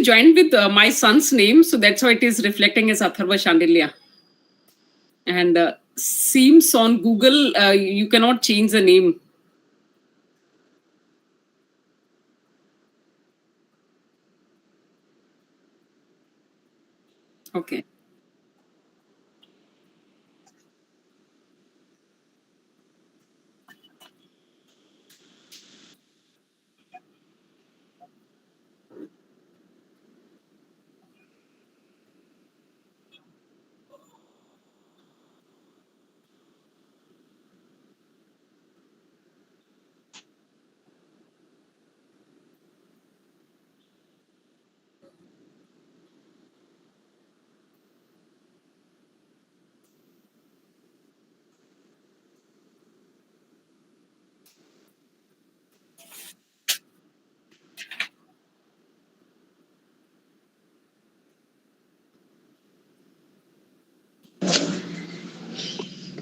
joined with my son's name, so that's why it is reflecting as Atharva Shandilya. And seems on Google, you cannot change the name. Okay.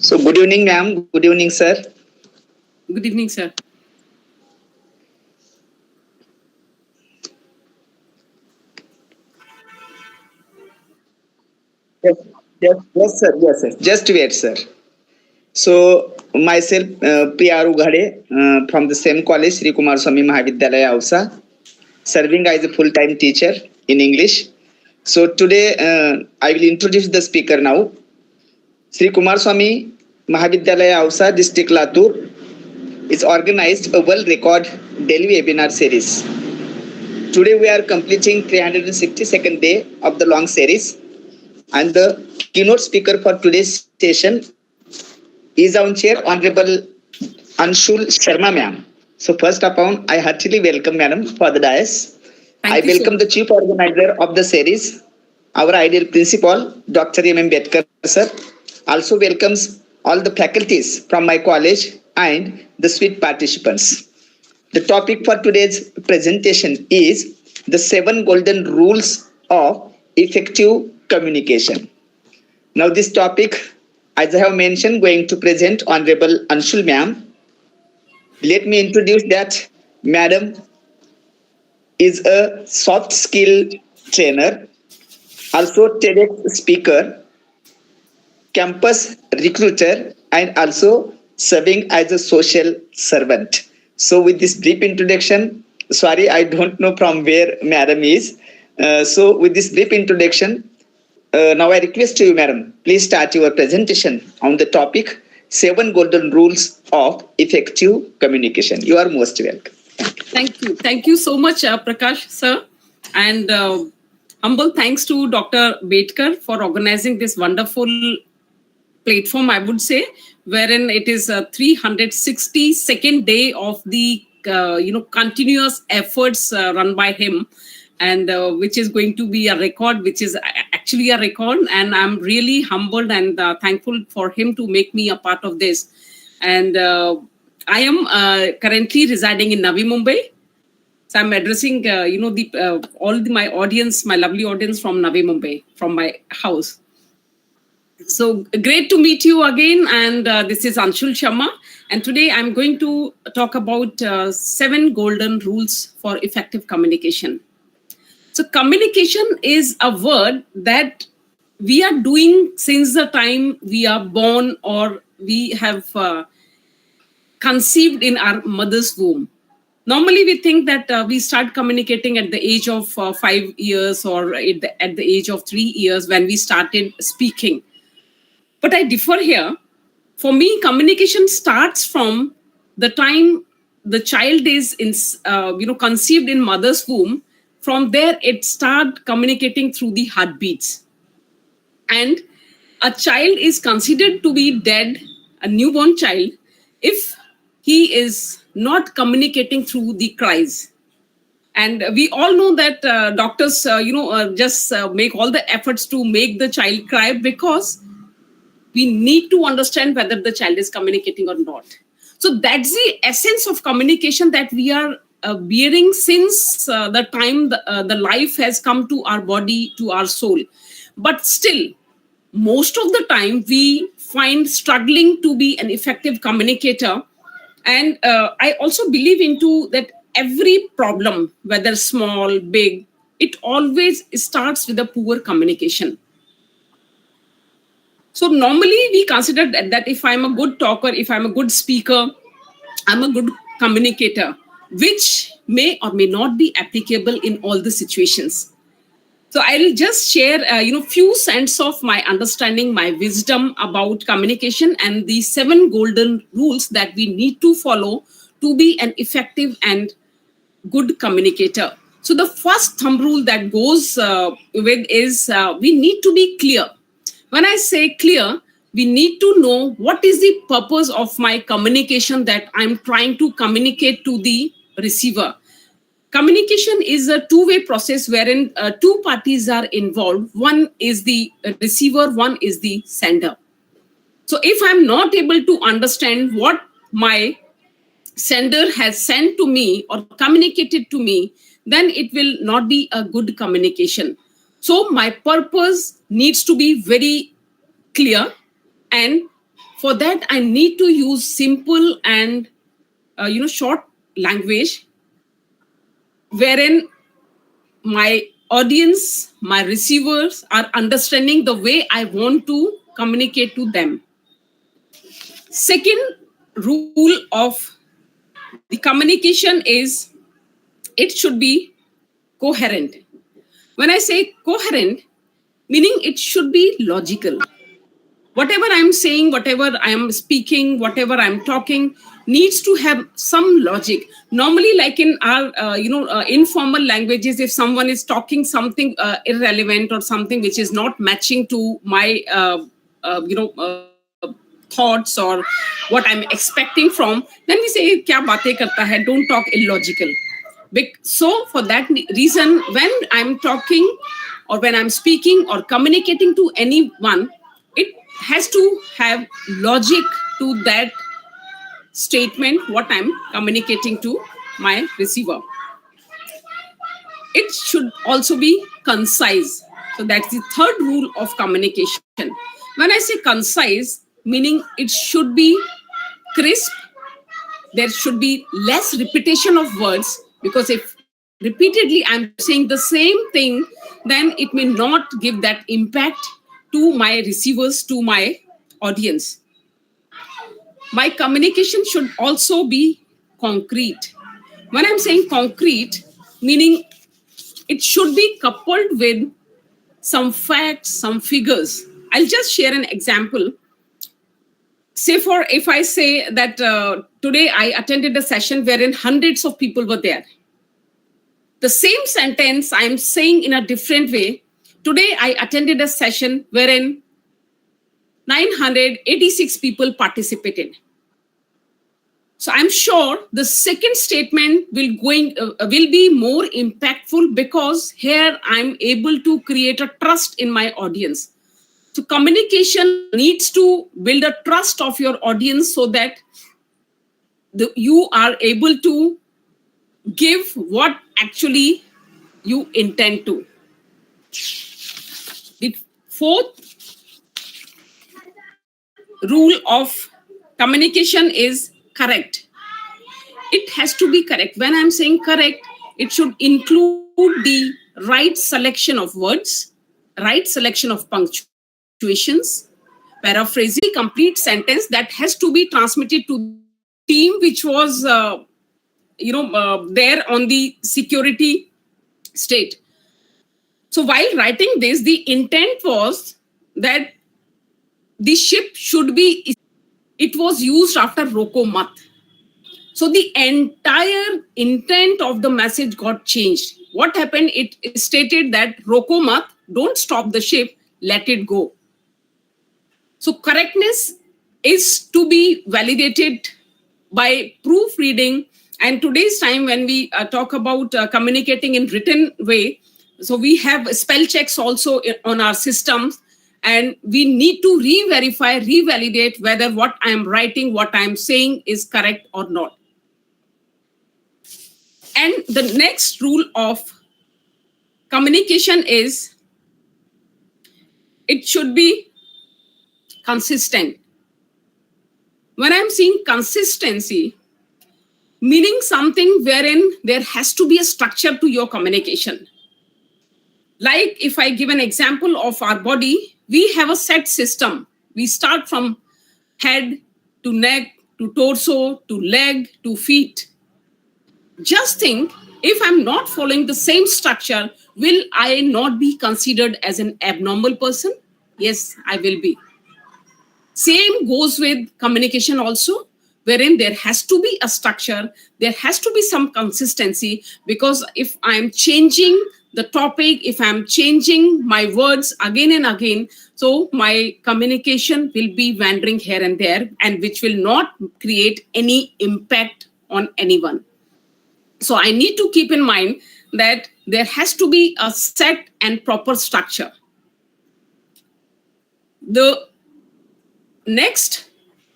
So good evening, ma'am. Good evening, sir. Good evening, sir. Yes, sir. Yes, sir. Just wait, sir. So myself, P.R. Ughade, from the same college, Shri Kumarswami Mahavidyalaya, Ausa, serving as a full-time teacher in English. So today, I will introduce the speaker now. Shri Kumarswami Mahavidyalaya, Ausa, District Latur, is organized a world record daily webinar series. Today we are completing 362nd day of the long series, and the keynote speaker for today's session is our chair, Honorable Anshul Sharma, ma'am. So first of all, I heartily welcome madam for the dais. I welcome the chief organizer of the series, our ideal principal, Dr. M. Betkar, sir. Also welcomes all the faculties from my college and the sweet participants. The topic for today's presentation is the 7 golden rules of effective communication. Now this topic, as I have mentioned, going to present Honorable Anshul ma'am. Let me introduce that madam is a soft skill trainer, also TEDx speaker, campus recruiter, and also serving as a social servant. So with this brief introduction, sorry, I don't know from where madam is. So with this brief introduction, now I request you, madam, please start your presentation on the topic 7 golden rules of effective communication. You are most welcome. Thank you. Thank you so much, Prakash, sir. And humble thanks to Dr. Betkar for organizing this wonderful platform, I would say, wherein it is a 362nd day of the continuous efforts run by him, and which is going to be a record, which is actually a record. And I'm really humbled and thankful for him to make me a part of this. And I am currently residing in Navi Mumbai. So I'm addressing, my audience, my lovely audience from Navi Mumbai, from my house. So great to meet you again. And this is Anshul Sharma. And today I'm going to talk about 7 golden rules for effective communication. So communication is a word that we are doing since the time we are born or we have conceived in our mother's womb. Normally, we think that we start communicating at the age of 5 years or at the age of 3 years when we started speaking. But I differ here. For me, communication starts from the time the child is conceived in mother's womb. From there, it starts communicating through the heartbeats. And a child is considered to be dead, a newborn child, if he is not communicating through the cries. And we all know that doctors, just make all the efforts to make the child cry because we need to understand whether the child is communicating or not. So that's the essence of communication that we are bearing since the time the life has come to our body, to our soul. But still, most of the time we find struggling to be an effective communicator. And I also believe into that every problem, whether small, big, it always starts with a poor communication. So normally we consider that if I'm a good talker, if I'm a good speaker, I'm a good communicator, which may or may not be applicable in all the situations. So I'll just share, few cents of my understanding, my wisdom about communication and the 7 golden rules that we need to follow to be an effective and good communicator. So the first thumb rule that goes with is we need to be clear. When I say clear, we need to know what is the purpose of my communication that I'm trying to communicate to the receiver. Communication is a two-way process wherein two parties are involved. One is the receiver, one is the sender. So if I'm not able to understand what my sender has sent to me or communicated to me, then it will not be a good communication. So my purpose needs to be very clear, and for that I need to use simple and short language wherein my audience, my receivers are understanding the way I want to communicate to them. Second rule of the communication is it should be coherent. When I say coherent, meaning it should be logical. Whatever I'm saying, whatever I'm speaking, whatever I'm talking needs to have some logic. Normally, like in our informal languages, if someone is talking something irrelevant or something which is not matching to my thoughts or what I'm expecting from, then we say kya batein karta hai, don't talk illogical. So for that reason, when I'm talking or when I'm speaking or communicating to anyone, it has to have logic to that statement, what I'm communicating to my receiver. It should also be concise. So that's the third rule of communication. When I say concise, meaning it should be crisp, there should be less repetition of words, because if repeatedly I'm saying the same thing, then it may not give that impact to my receivers, to my audience. My communication should also be concrete. When I'm saying concrete, meaning it should be coupled with some facts, some figures. I'll just share an example. Say for if I say that today I attended a session wherein hundreds of people were there. The same sentence I'm saying in a different way. Today I attended a session wherein 986 people participated. So I'm sure the second statement will be more impactful, because here I'm able to create a trust in my audience. So communication needs to build a trust of your audience so that you are able to give what actually you intend to. The fourth rule of communication is correct. It has to be correct. When I'm saying correct, it should include the right selection of words, right selection of punctuations, paraphrasing, complete sentence that has to be transmitted to the team which was there on the security state. So while writing this, the intent was that the ship should be, it was used after Roko Mat. So the entire intent of the message got changed. What happened? It stated that Roko Mat, don't stop the ship, let it go. So correctness is to be validated by proofreading. And today's time, when we talk about communicating in written way, so we have spell checks also on our systems, and we need to re-verify, revalidate whether what I'm writing, what I'm saying is correct or not. And the next rule of communication is it should be consistent. When I'm saying consistency, meaning something wherein there has to be a structure to your communication. Like if I give an example of our body, we have a set system. We start from head to neck to torso to leg to feet. Just think, if I'm not following the same structure, will I not be considered as an abnormal person? Yes, I will be. Same goes with communication also, wherein there has to be a structure, there has to be some consistency, because if I'm changing the topic, if I'm changing my words again and again, so my communication will be wandering here and there, and which will not create any impact on anyone. So I need to keep in mind that there has to be a set and proper structure. The next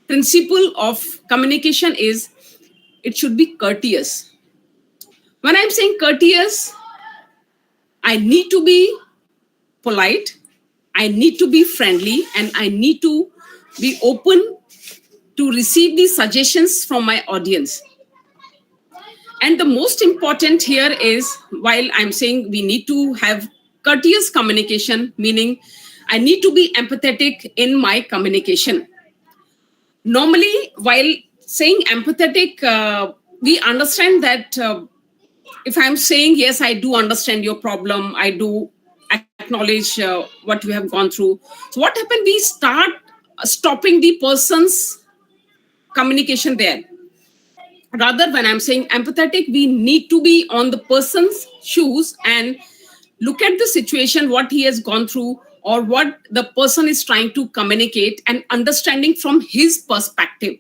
principle of communication is it should be courteous. When I'm saying courteous, I need to be polite, I need to be friendly, and I need to be open to receive these suggestions from my audience. And the most important here is, while I'm saying we need to have courteous communication, meaning I need to be empathetic in my communication. Normally, while saying empathetic, we understand that if I'm saying, yes, I do understand your problem, I do acknowledge what you have gone through. So, what happened? We start stopping the person's communication there. Rather, when I'm saying empathetic, we need to be on the person's shoes and look at the situation, what he has gone through, or what the person is trying to communicate, and understanding from his perspective.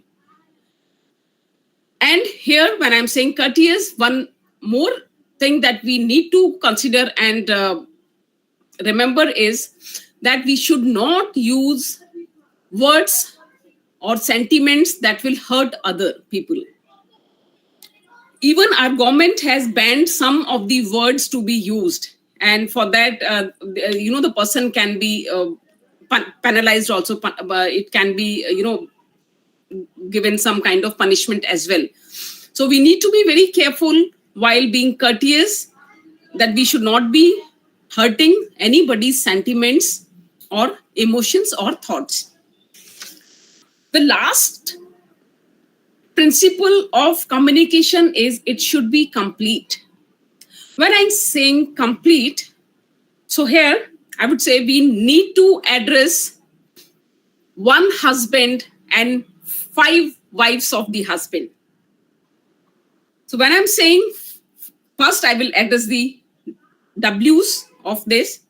And here, when I'm saying courteous, one more thing that we need to consider and remember is that we should not use words or sentiments that will hurt other people. Even our government has banned some of the words to be used, and for that, the person can be penalized also. It can be, given some kind of punishment as well. So we need to be very careful while being courteous, that we should not be hurting anybody's sentiments or emotions or thoughts. The last principle of communication is it should be complete. When I'm saying complete, so here I would say we need to address one husband and 5 wives of the husband. So when I'm saying, first I will address the W's of this.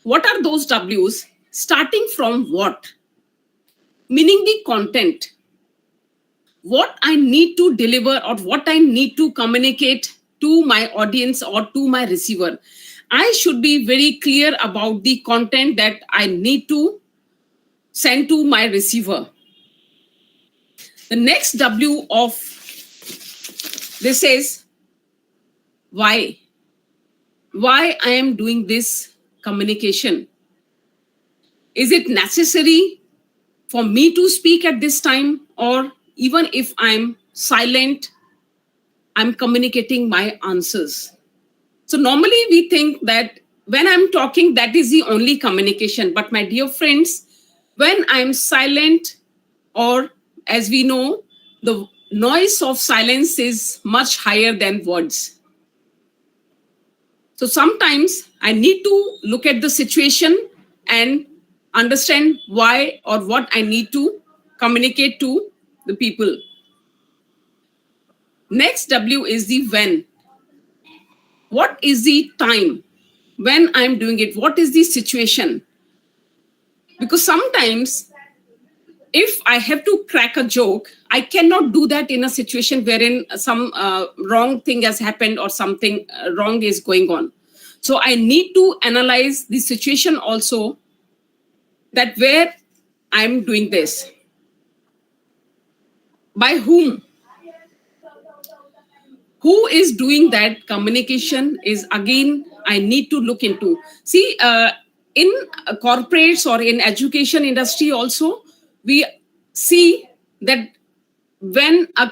What are those W's? Starting from what? Meaning the content. What I need to deliver or what I need to communicate to my audience or to my receiver. I should be very clear about the content that I need to send to my receiver. The next W of this is why. Why I am doing this communication. Is it necessary for me to speak at this time, or even if I'm silent, I'm communicating my answers? So normally we think that when I'm talking, that is the only communication. But my dear friends, when I'm silent, or as we know, the noise of silence is much higher than words. So sometimes I need to look at the situation and understand why or what I need to communicate to the people. Next W is the when. What is the time when I'm doing it? What is the situation? Because sometimes if I have to crack a joke, I cannot do that in a situation wherein some wrong thing has happened or something wrong is going on. So I need to analyze the situation also, that where I'm doing this. By whom? Who is doing that communication is again, I need to look into. See, in corporates or in education industry also, we see that when a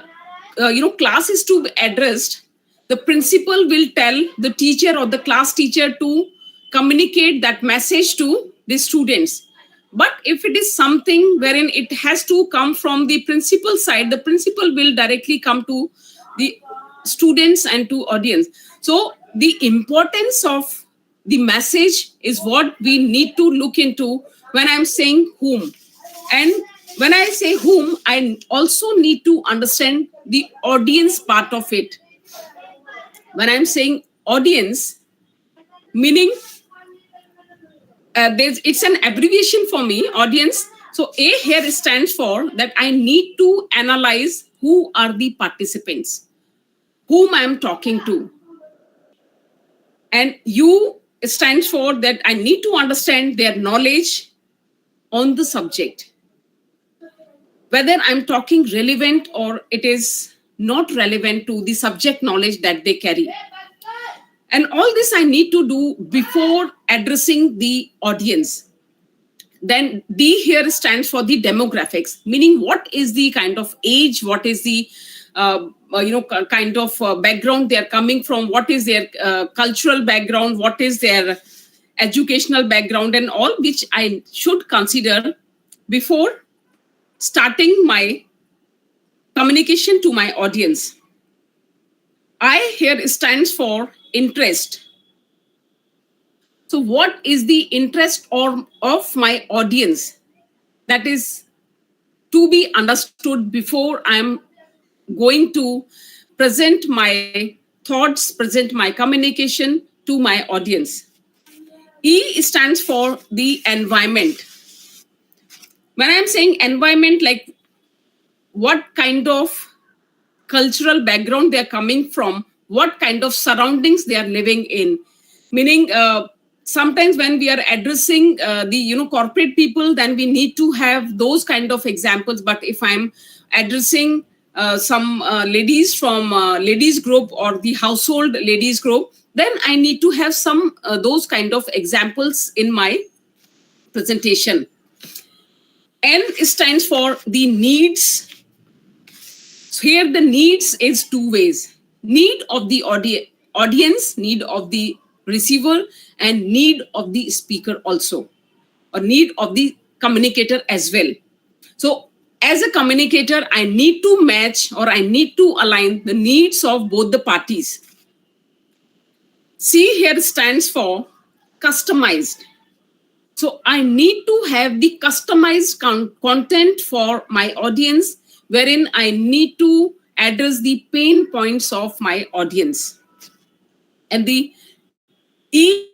class is to be addressed, the principal will tell the teacher or the class teacher to communicate that message to the students. But if it is something wherein it has to come from the principal side, the principal will directly come to the students and to audience. So the importance of the message is what we need to look into when I'm saying whom. And when I say whom, I also need to understand the audience part of it. When I'm saying audience, meaning it's an abbreviation for me, audience. So A here stands for that I need to analyze who are the participants, whom I'm talking to. And U stands for that I need to understand their knowledge on the subject, whether I'm talking relevant or it is not relevant to the subject knowledge that they carry. And all this I need to do before addressing the audience. Then D here stands for the demographics, meaning what is the kind of age, what is the kind of background they are coming from, what is their cultural background, what is their educational background, and all which I should consider before starting my communication to my audience. I here stands for interest. So what is the interest of my audience? That is to be understood before I'm going to present my thoughts, present my communication to my audience. E stands for the environment. When I'm saying environment, like what kind of cultural background they are coming from, what kind of surroundings they are living in, meaning sometimes when we are addressing the corporate people, then we need to have those kind of examples. But if I'm addressing some ladies from ladies group or the household ladies group, then I need to have some those kind of examples in my presentation. N stands for the needs. So here the needs is two ways: need of the audience, need of the receiver, and need of the speaker also, or need of the communicator as well. So as a communicator, I need to match or I need to align the needs of both the parties. C here stands for customized. So I need to have the customized content for my audience, wherein I need to address the pain points of my audience. And the E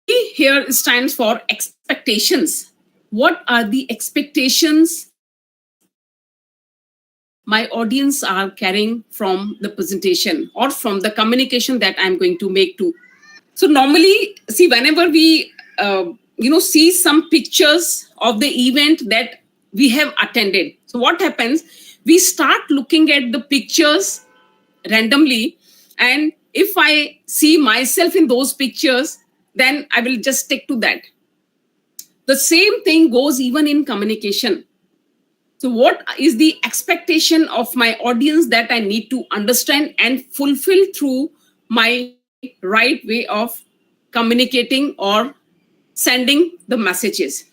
here stands for expectations. What are the expectations my audience are carrying from the presentation or from the communication that I'm going to make to? So normally, see, whenever we see some pictures of the event that we have attended, so what happens, we start looking at the pictures randomly, and if I see myself in those pictures, then I will just stick to that. The same thing goes even in communication. So what is the expectation of my audience that I need to understand and fulfill through my right way of communicating or sending the messages?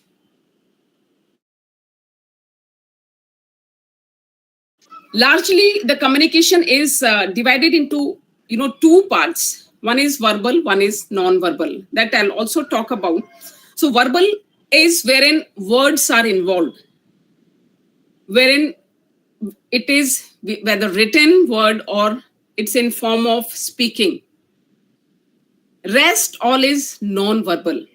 Largely, the communication is divided into two parts. One is verbal, one is non-verbal. That I'll also talk about. So verbal is wherein words are involved, wherein it is whether written word or it's in form of speaking. Rest all is non-verbal.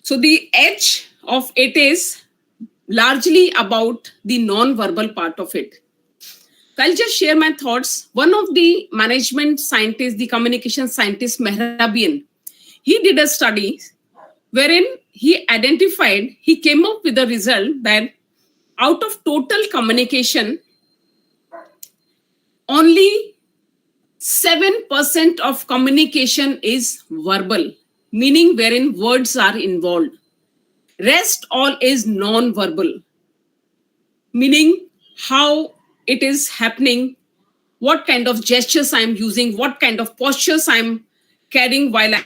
So the edge of it is largely about the non-verbal part of it. I'll just share my thoughts. One of the management scientists, the communication scientist Mehrabian, he did a study wherein he came up with a result that out of total communication, only 7% of communication is verbal, meaning wherein words are involved. Rest all is non-verbal, meaning how it is happening, what kind of gestures I'm using, what kind of postures I'm carrying while I'm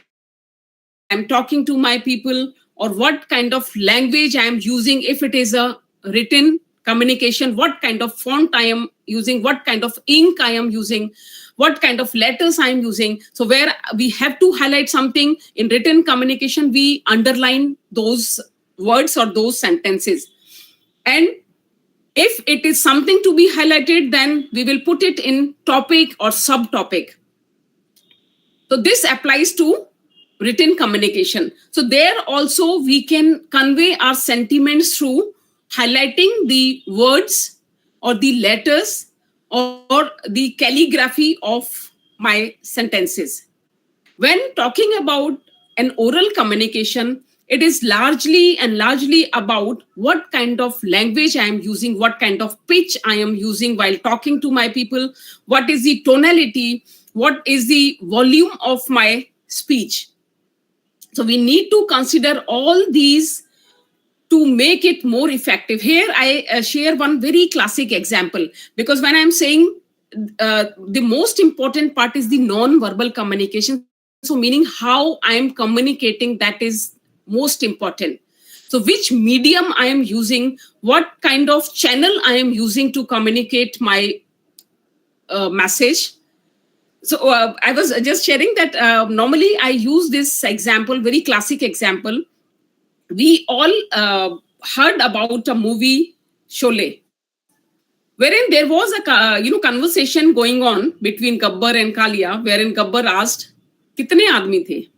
I'm talking to my people, or what kind of language I am using. If it is a written communication, what kind of font I am using, what kind of ink I am using, what kind of letters I am using. So where we have to highlight something in written communication, we underline those words or those sentences. And if it is something to be highlighted, then we will put it in topic or subtopic. So this applies to written communication. So there also we can convey our sentiments through highlighting the words or the letters or the calligraphy of my sentences. When talking about an oral communication, it is largely about what kind of language I am using, what kind of pitch I am using while talking to my people, what is the tonality, what is the volume of my speech. So we need to consider all these to make it more effective. Here I share one very classic example, because when I'm saying the most important part is the non-verbal communication, so meaning how I'm communicating, that is most important. So which medium I am using, what kind of channel I am using to communicate my message. So I was just sharing that normally I use this example, very classic example. We all heard about a movie Sholay, wherein there was a conversation going on between Gabbar and Kalia, wherein Gabbar asked, "Kitne aadmi the?"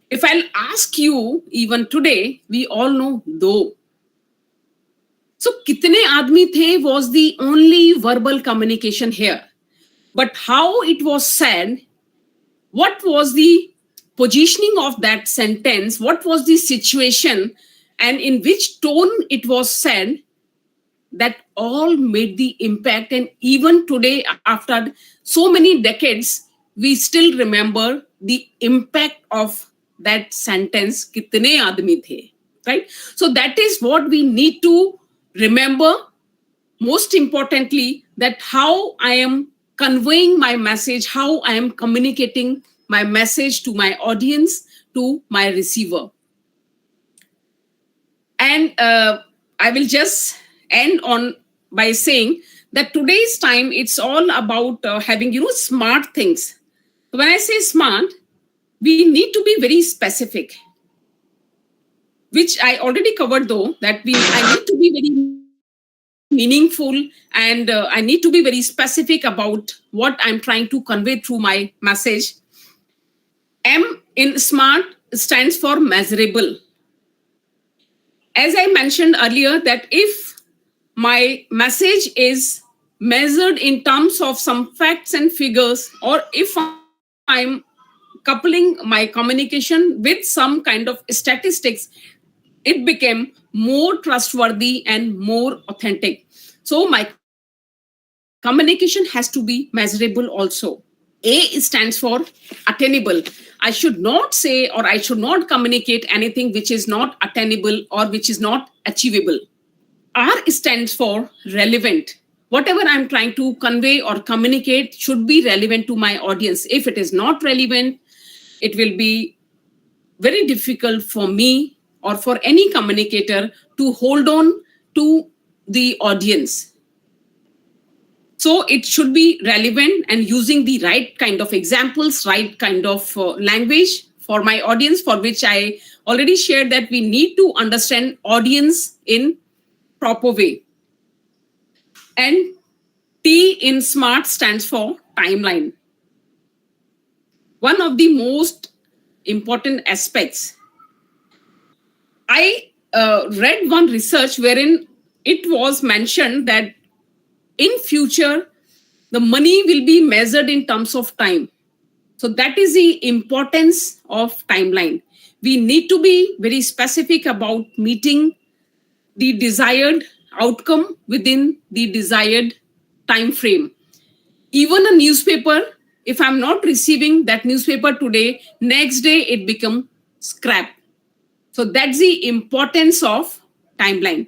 If I'll ask you, even today, we all know do. So "kitne aadmi the" was the only verbal communication here. But how it was said, what was the positioning of that sentence, what was the situation, and in which tone it was said, that all made the impact. And even today, after so many decades, we still remember the impact of that sentence, kitne aadmi the, right? So that is what we need to remember. Most importantly, that how I am conveying my message, how I am communicating my message to my audience, to my receiver. And I will just end on by saying that today's time, it's all about having, smart things. When I say smart, we need to be very specific, which I already covered, though, that I need to be very meaningful, and I need to be very specific about what I'm trying to convey through my message. M in smart stands for measurable. As I mentioned earlier, that if my message is measured in terms of some facts and figures, or if I'm coupling my communication with some kind of statistics, it became more trustworthy and more authentic. So my communication has to be measurable also. A stands for attainable. I should not say, or I should not communicate anything which is not attainable or which is not achievable. R stands for relevant. Whatever I'm trying to convey or communicate should be relevant to my audience. If it is not relevant, it will be very difficult for me or for any communicator to hold on to the audience. So it should be relevant and using the right kind of examples, right kind of language for my audience, for which I already shared that we need to understand audience in proper way. And T in SMART stands for timeline. One of the most important aspects. I read one research wherein it was mentioned that in future, the money will be measured in terms of time. So that is the importance of timeline. We need to be very specific about meeting the desired outcome within the desired time frame. Even a newspaper, if I'm not receiving that newspaper today, next day it become scrap. So that's the importance of timeline.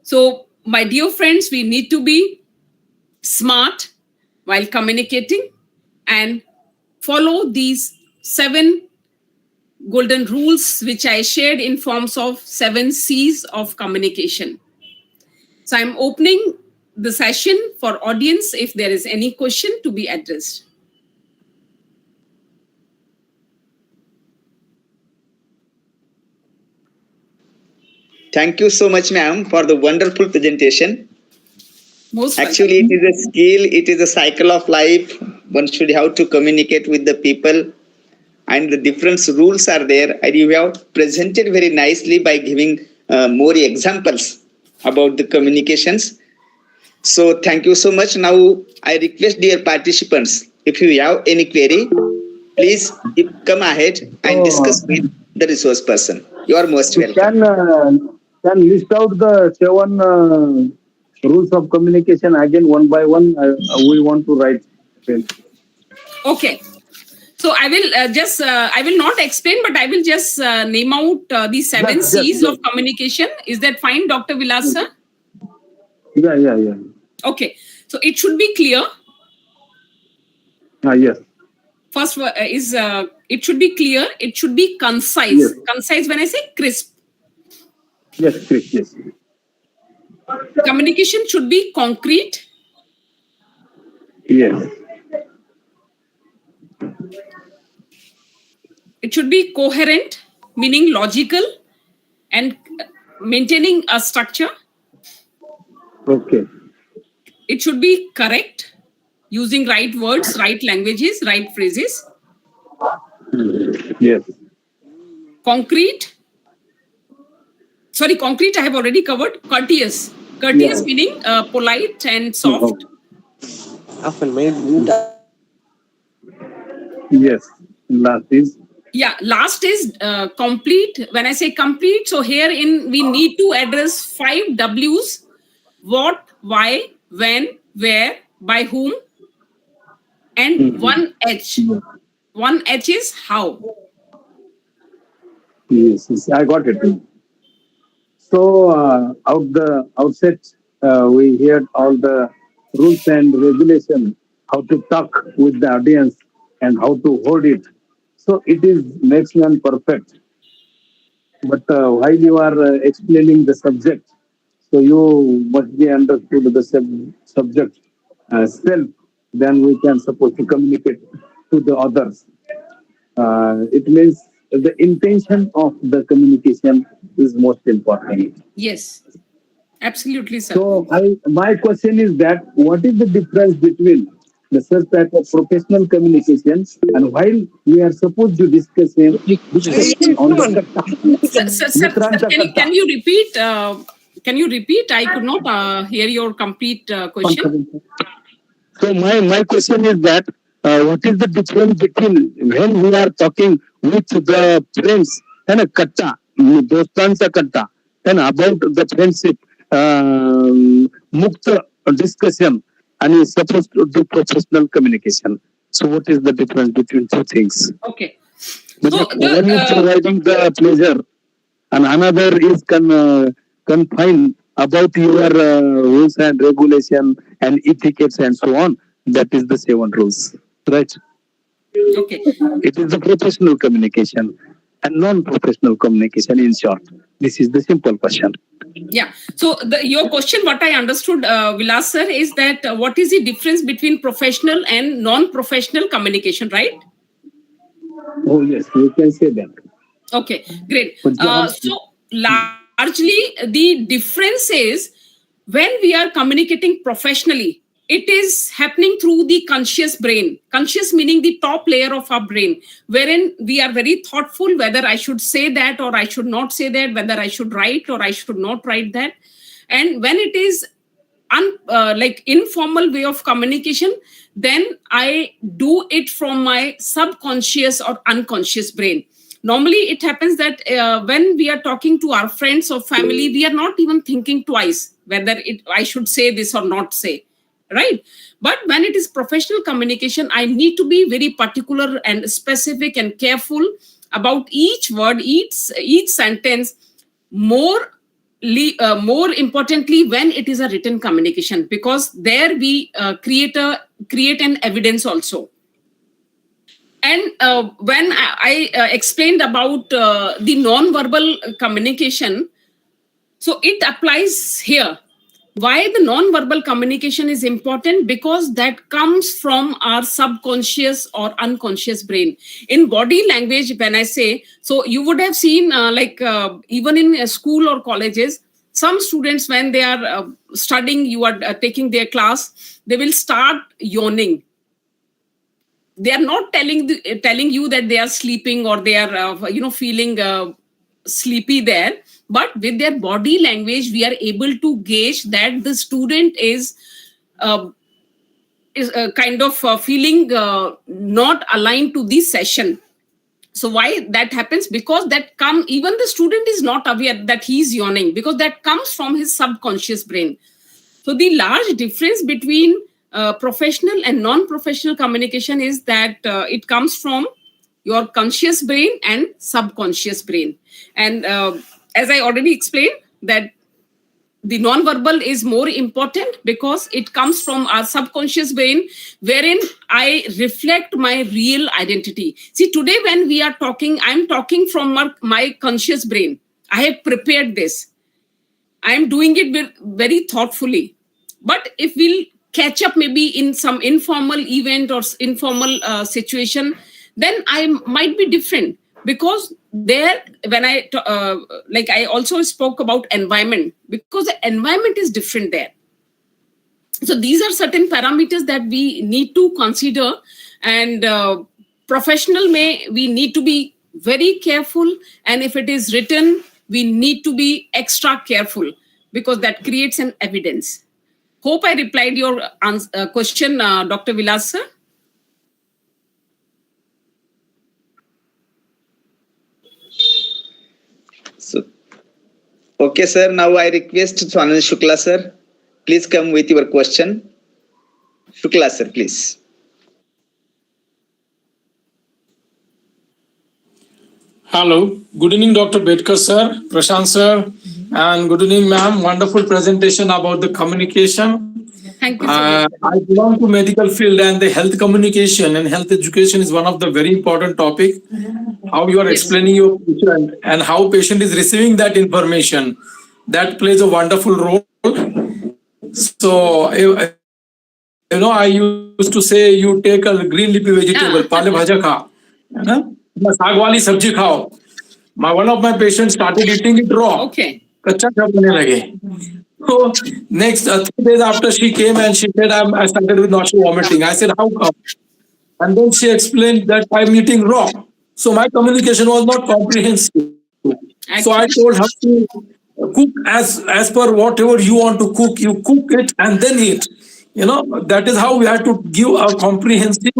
So my dear friends, we need to be smart while communicating and follow these 7 golden rules which I shared in forms of 7 C's of communication. So I'm opening the session for audience if there is any question to be addressed. Thank you so much, ma'am, for the wonderful presentation. Most Actually, it is a skill, it is a cycle of life. One should have to communicate with the people, and the different rules are there. And you have presented very nicely by giving more examples about the communications. So, thank you so much. Now, I request dear participants, if you have any query, please come ahead and discuss with the resource person. You are most welcome. Can list out the 7 rules of communication again one by one. We want to write. Okay. So I will I will not explain, but I will just name out the 7 C's of communication. Is that fine, Dr. Vilas, sir? Yeah. Okay. So it should be clear. Yes. First is it should be clear. It should be concise. Yes. Concise when I say crisp. Yes, crisp. Yes. Communication should be concrete. Yes. It should be coherent, meaning logical and maintaining a structure. Okay. It should be correct, using right words, right languages, right phrases. Yes. Concrete I have already covered. Courteous meaning polite and soft. Yes. Last is complete. When I say complete, so here we need to address 5 W's: what, why, when, where, by whom, and 1 H. 1 H is how. Yes, I got it. So outset, we heard all the rules and regulations, how to talk with the audience and how to hold it. So it is makes man perfect. But while you are explaining the subject, so you must be understood the subject self. Then we can suppose to communicate to the others. It means the intention of the communication is most important. Yes, absolutely, sir. So my question is that what is the difference between the such type of professional communication and while we are supposed to discussing on the Sir, can you repeat? Can you repeat? I could not hear your complete question. So my question is that what is the difference between when we are talking with the friends and a katta, dostansa katta, and about the friendship, mukta discussion, and is supposed to do professional communication. So what is the difference between two things? Okay. So one is providing the pleasure, and another is confined about your rules and regulation and etiquettes and so on. That is the 7 rules, right? Okay. It is the professional communication and non-professional communication. In short, this is the simple question. Yeah. So your question, what I understood, Vilas sir, is that what is the difference between professional and non-professional communication, right? Oh yes, you can say that. Okay, great. So largely the difference is when we are communicating professionally, it is happening through the conscious brain. Conscious meaning the top layer of our brain, wherein we are very thoughtful whether I should say that or I should not say that, whether I should write or I should not write that. And when it is like informal way of communication, then I do it from my subconscious or unconscious brain. Normally it happens that when we are talking to our friends or family, we are not even thinking twice whether I should say this or not say, right? But when it is professional communication, I need to be very particular and specific and careful about each word, each sentence, more importantly when it is a written communication, because there we create an evidence also. And when I explained about the non-verbal communication, so it applies here. Why the non-verbal communication is important? Because that comes from our subconscious or unconscious brain. In body language, when I say, so you would have seen even in school or colleges, some students, when they are studying, you are taking their class, they will start yawning. They are not telling you that they are sleeping or they are feeling sleepy there, but with their body language we are able to gauge that the student uh, is kind of feeling not aligned to this session. So why that happens? Because that come, even the student is not aware that he is yawning, because that comes from his subconscious brain. So the large difference between professional and non-professional communication is that it comes from your conscious brain and subconscious brain. And as I already explained, that the non-verbal is more important because it comes from our subconscious brain, wherein I reflect my real identity. See, today when we are talking, I'm talking from my conscious brain. I have prepared this. I'm doing it very thoughtfully. But if we'll catch up maybe in some informal event or informal situation, then I might be different, because there, when I also spoke about environment, because the environment is different there. So these are certain parameters that we need to consider. And professional may we need to be very careful, and if it is written, we need to be extra careful, because that creates an evidence. Hope I replied your question, Dr. Vilas sir. So, okay, sir. Now I request Swanand Shukla, sir. Please come with your question. Shukla, sir, please. Hello. Good evening, Dr. Bedkar sir, Prashant sir, and good evening, ma'am. Wonderful presentation about the communication. Thank you so much. I belong to medical field, and the health communication and health education is one of the very important topic. How you are Yes. explaining your patient and how patient is receiving that information, that plays a wonderful role. So I used to say you take a green leafy vegetable, pale bhaja kha, है ना? साग वाली सब्जी खाओ. One of my patients started eating it raw. Okay. कच्चा खाने लगे. So next 3 days after she came and she said, I started with nausea vomiting. I said, how come? And then she explained that I'm eating raw. So my communication was not comprehensive. So I told her to cook as per whatever you want to cook. You cook it and then eat. That is how we have to give a comprehensive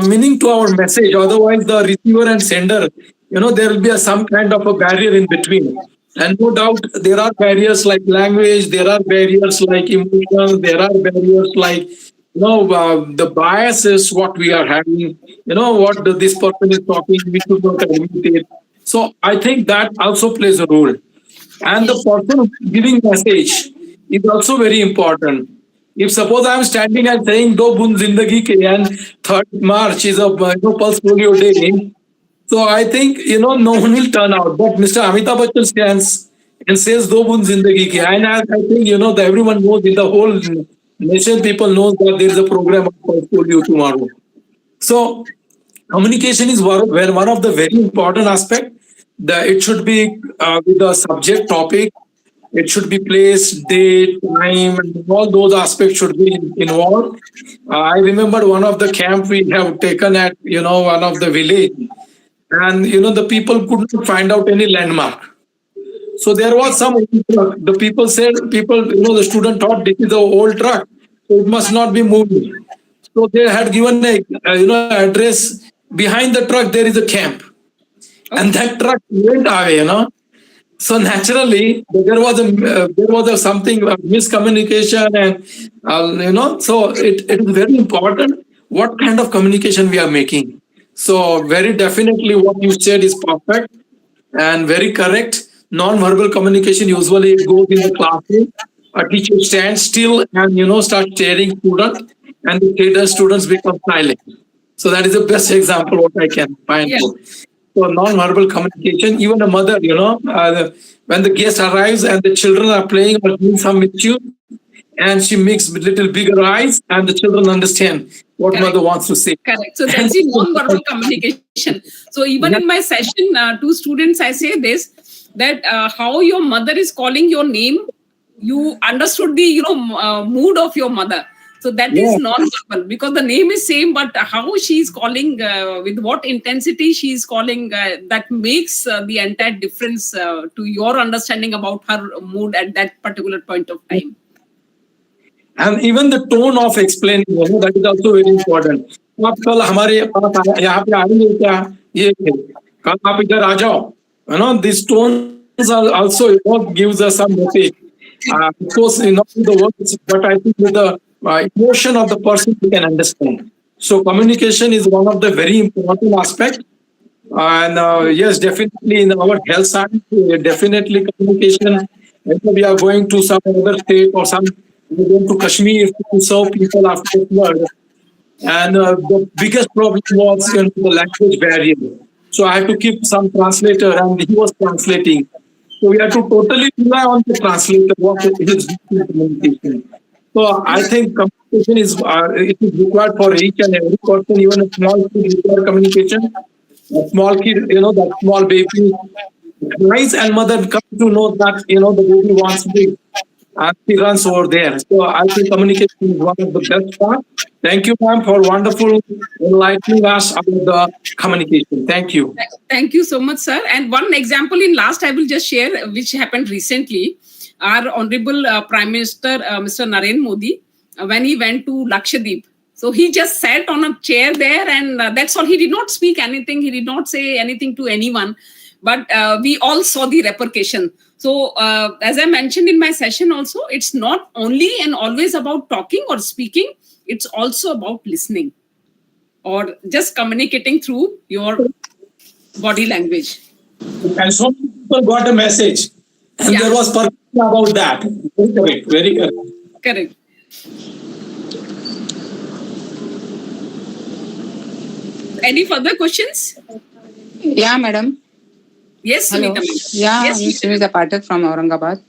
meaning to our message. Otherwise, the receiver and sender, there will be some kind of a barrier in between. And no doubt, there are barriers like language, there are barriers like emotions, there are barriers like the bias is what we are having. What this person is talking, we should not admit it. So I think that also plays a role. And the person giving message is also very important. If suppose I am standing and saying "Do bund zindagi ke" and 3rd March is a Pulse Polio Day, so I think no one will turn out. But Mr. Amitabh Bachchan stands and says "Do bund zindagi ke," and I think that everyone knows, in the whole nation, people know that there is a program of Pulse Polio tomorrow. So communication is one of the very important aspect. It should be with the subject topic. It should be place, date, time, and all those aspects should be involved. I remember one of the camp we have taken at one of the village, and the people could not find out any landmark. So there was some old truck. The people said, the student thought this is an old truck, so it must not be moving. So they had given a address. Behind the truck there is a camp, and that truck went away. So naturally there was a something miscommunication, and so it is very important what kind of communication we are making. So very definitely what you said is perfect and very correct. Non-verbal communication usually it goes in the classroom. A teacher stands still and start staring student, and the students become silent. So that is the best example what I can find Yeah, for. So non-verbal communication, even a mother, when the guest arrives and the children are playing or doing some mischief, and she makes little bigger eyes, and the children understand what mother correct. wants to say. Correct. So And that's the non-verbal communication. So even in yeah, my session, to students, I say this, that how your mother is calling your name, you understood the mood of your mother. So that is yeah. non-verbal because the name is same, but how she is calling, with what intensity she is calling, that makes the entire difference to your understanding about her mood at that particular point of time. And even the tone of explaining, that is also very important. आप कल हमारे पास यहाँ पे आएंगे क्या, ये कल आप इधर आ जाओ, these tones are also gives us some message. Of course, not with the words, but I think with the emotion of the person we can understand. So communication is one of the very important aspect. And yes, definitely in our health science, definitely communication. If we are going to some other state or some, we're going to Kashmir to serve people after the flood. And the biggest problem was the language barrier. So I had to keep some translator, and he was translating. So we had to totally rely on the translator, what is communication. So I think communication is it is required for each and every person, even a small kid require communication. A small kid, that small baby cries and mother comes to know that, the baby wants milk and she runs over there. So I think communication is one of the best part. Thank you, ma'am, for wonderful enlightening us about the communication. Thank you. Thank you so much, sir. And one example in last, I will just share, which happened recently. Our Honorable Prime Minister, Mr. Narendra Modi, when he went to Lakshadweep, so he just sat on a chair there, and that's all. He did not speak anything. He did not say anything to anyone. But we all saw the repercussion. So, as I mentioned in my session, also, it's not only and always about talking or speaking. It's also about listening or just communicating through your body language. And so many people got a message, and Yeah, there was purpose about that. Very correct. Very correct. correct. Any further questions? Yeah, madam. Yes, Hello. Sunita ma'am. Yeah, Yes, I'm Sunita. Smita Pathak from Aurangabad.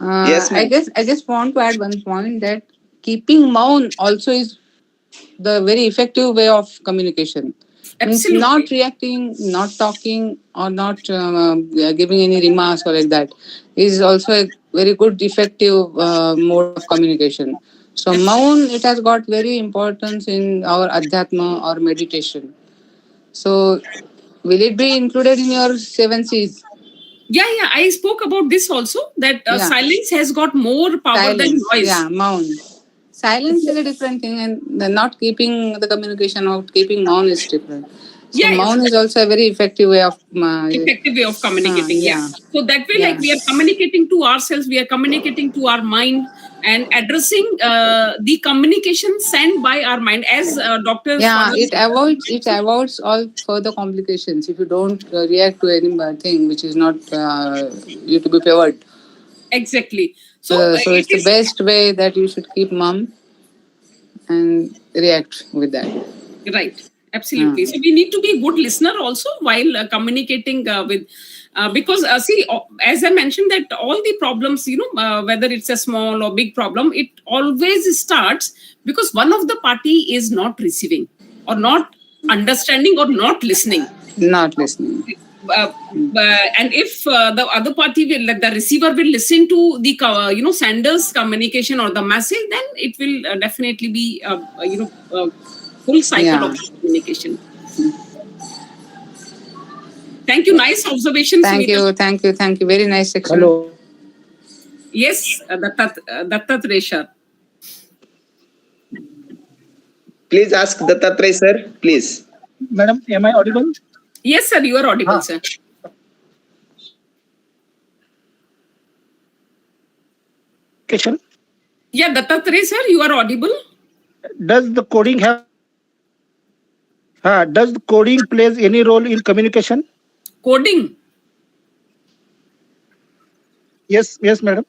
Yes, ma'am. I just want to add one point that keeping maun also is the very effective way of communication. Means not Absolutely. reacting, not talking, or not giving any remarks or like that is also a very good effective mode of communication. So maun, it has got very importance in our adhyatma or meditation. So will it be included in your seven C's? Yeah, yeah. I spoke about this also that Yeah. silence has got more power than Silence. noise. Yeah, maun. Silence is a different thing, and the not keeping the communication or keeping maun is different. So Yeah, maun yes. is also a very effective way of. Effective way of communicating. Yeah. Yeah, So that way, like yeah, we are communicating to ourselves, we are communicating to our mind and addressing the communication sent by our mind. As Dr. yeah. Swamin It avoids all further complications if you don't react to anything which is not you to be favored. exactly. So So it it's the is best way that you should keep mum and react with that. right. Uh, Absolutely. So we need to be a good listener also while communicating with, because see, as I mentioned, that all the problems, whether it's a small or big problem, it always starts because one of the party is not receiving or not understanding or not listening. Not listening. uh, and if the other party will, like the receiver will listen to the sender's communication or the message, then it will definitely be full cycle of Yeah. communication. Thank you. Nice observation, Thank Sunita. you. Thank you. Thank you. Very nice section. Hello. Yes, Dattatreya sir. Please ask Dattatreya sir, please. Madam, am I audible? Yes, sir, you are audible, Ah. sir. Question. Yeah, Dattatreya sir, you are audible. Does the coding have does the coding plays any role in communication? Coding. Yes, madam.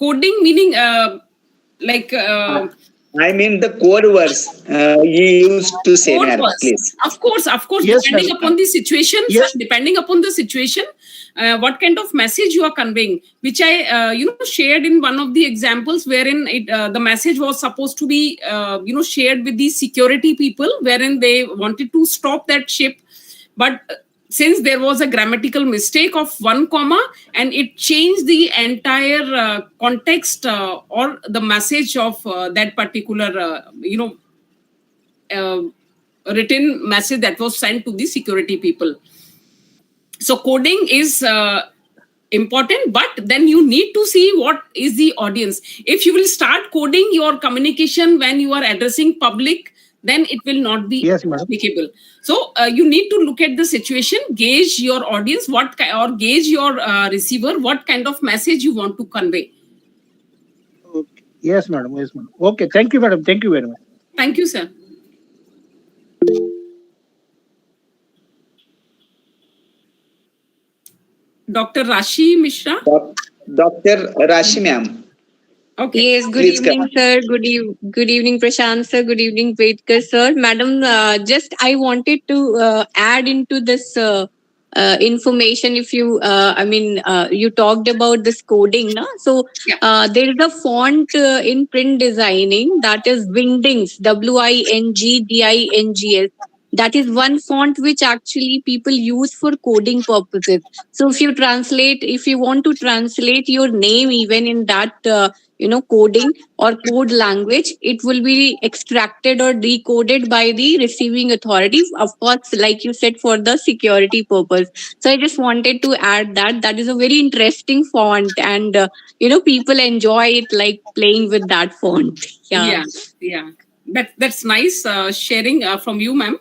Coding meaning like I mean the code words you used to say, Code madam, was, please. of course, Yes, depending madam. upon the situation, Yes. depending upon the situation, what kind of message you are conveying, which I shared in one of the examples, wherein the message was supposed to be shared with the security people, wherein they wanted to stop that ship, but since there was a grammatical mistake of one comma, and it changed the entire context or the message of that particular uh, written message that was sent to the security people. So coding is important, but then you need to see what is the audience. If you will start coding your communication when you are addressing public, then it will not be Yes, madam. applicable. So you need to look at the situation, gauge your audience, or gauge your receiver, what kind of message you want to convey. Okay. Yes, madam. Yes, madam. Okay. Thank you, madam. Thank you very much. Thank you, sir. Dr. Rashi Mishra. Dr. Rashi ma'am, Okay. Yes, good please come. evening, sir. Good evening, Prashant sir. Good evening, Vedkar sir. Madam, just I wanted to add into this information. If you, you talked about this coding, na? So Yeah. there is a font in print designing that is Wingdings, Wingdings. That is one font which actually people use for coding purposes. So if you want to translate your name even in that coding or code language, it will be extracted or decoded by the receiving authority, of course, like you said, for the security purpose. So I just wanted to add that is a very interesting font, and people enjoy it, like playing with that font. Yeah. Yeah, yeah. That's nice sharing from you, ma'am.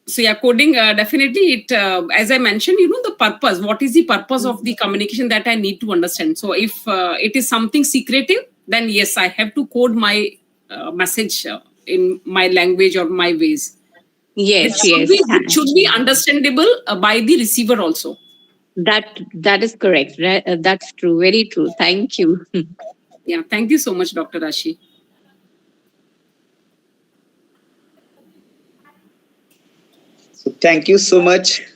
So yeah, coding definitely it. As I mentioned, the purpose. What is the purpose of the communication that I need to understand? So if it is something secretive, then yes, I have to code my message in my language or my ways, which Yes, should yes. be understandable by the receiver also. That is correct. That's true. Very true. Thank you. Yeah. Thank you so much, Dr. Rashi. So thank you so much,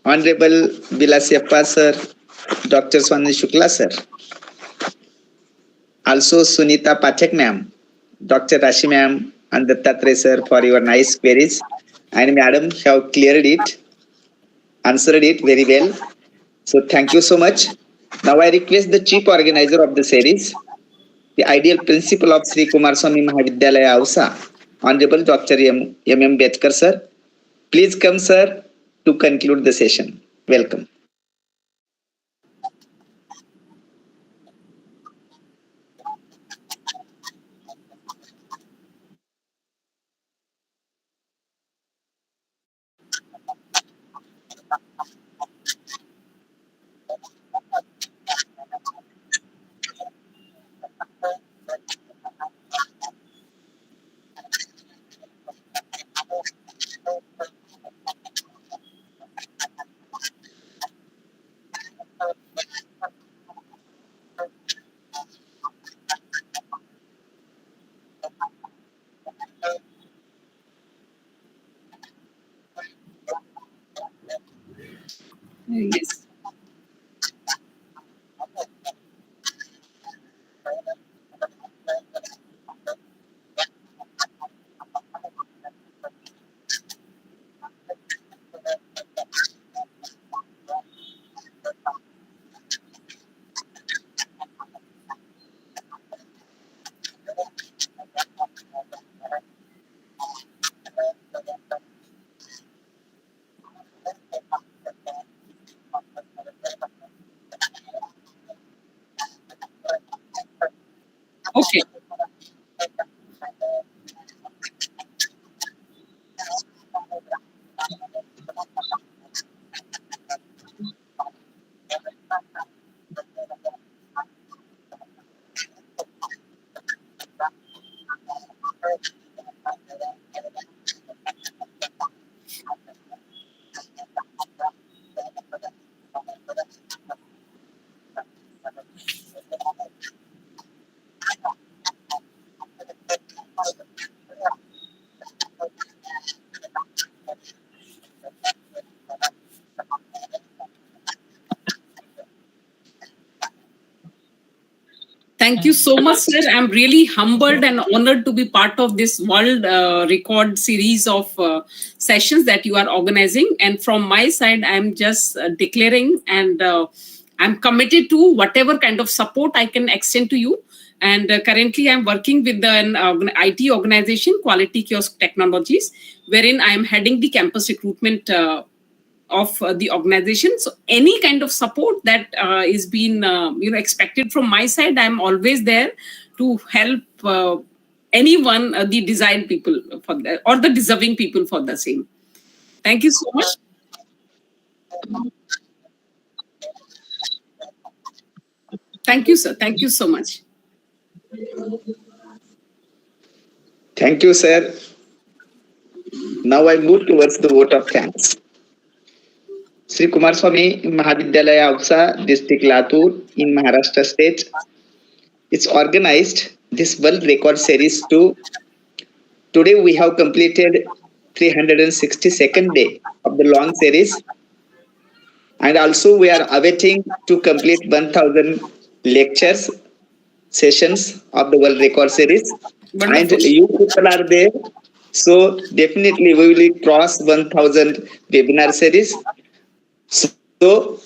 Honorable Bilasiappa sir, Dr. Swani Shukla sir, also Sunita Pathak ma'am, Dr. Rashi ma'am, and Dattatre sir for your nice queries. And madam have cleared it, answered it very well. So thank you so much. Now I request the chief organizer of the series, the ideal principal of Shri Kumarswami Mahavidyalaya Ausa, Honorable Dr. M. Bedkar sir. Please come, sir, to conclude the session. Welcome. Yes. Okay. Thank you so much, sir. I'm really humbled and honored to be part of this world record series of sessions that you are organizing. And from my side, I'm just declaring and I'm committed to whatever kind of support I can extend to you. And currently, I'm working with an IT organization, Quality Kiosk Technologies, wherein I am heading the campus recruitment of the organization. So any kind of support that is being expected from my side, I'm always there to help anyone, the desired people for the, or the deserving people for the same. Thank you so much. Thank you, sir. Thank you so much. Thank you, sir. Now I move towards the vote of thanks. Shri Kumarswami Mahavidyalaya Ausa, District Latur in Maharashtra State. It's organized this world record series to today we have completed 362nd day of the long series, and also we are awaiting to complete 1000 lectures sessions of the world record series. Wonderful. And you people are there, so definitely we will cross 1000 webinar series. So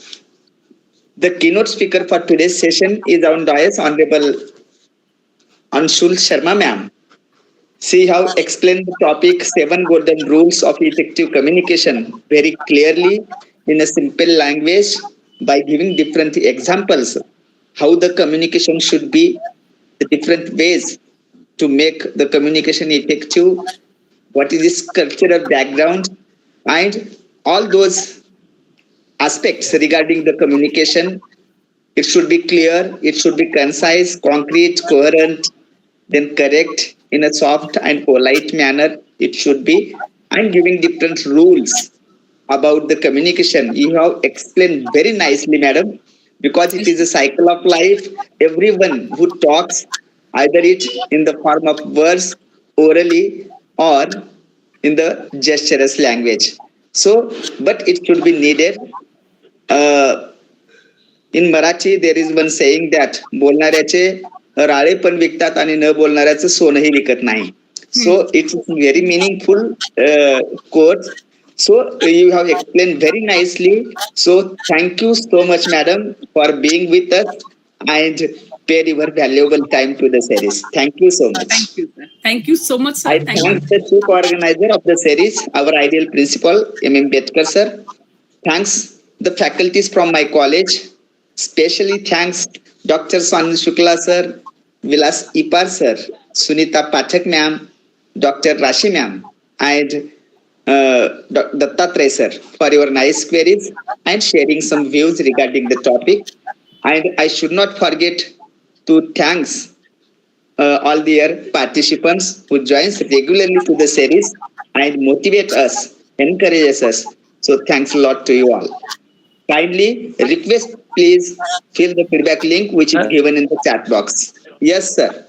the keynote speaker for today's session is on dais Honorable Anshul Sharma ma'am. She have explained the topic 7 golden rules of effective communication very clearly in a simple language by giving different examples how the communication should be, the different ways to make the communication effective, what is its cultural background, and all those aspects regarding the communication. It should be clear, it should be concise, concrete, coherent, then correct in a soft and polite manner. It should be, and giving different rules about the communication. You have explained very nicely, madam, because it is a cycle of life. Everyone who talks, either it in the form of words, orally, or in the gesturous language. So, but it should be needed. In Marathi, there is one saying that बोलणाऱ्याचे राळे पण विकतात आणि न बोलणाऱ्याचं सोनही विकत नाही. So it's very meaningful quote. So you have explained very nicely. So thank you so much, madam, for being with us and paid your valuable time to the series. Thank you so much. Thank you, sir. Thank you so much, sir. I thank the chief organizer of the series, our ideal principal, M.M. Betkar sir. Thanks the faculties from my college. Specially thanks Dr. Sanu Shukla sir, Vilas Ipar sir, Sunita Pathak ma'am, Dr. Rashi ma'am, and Dattatray sir for your nice queries and sharing some views regarding the topic. And I should not forget to thanks all their participants who joins regularly to the series and motivate us, encourages us. So thanks a lot to you all. Kindly request, please fill the feedback link which is given in the chat box. Yes, sir.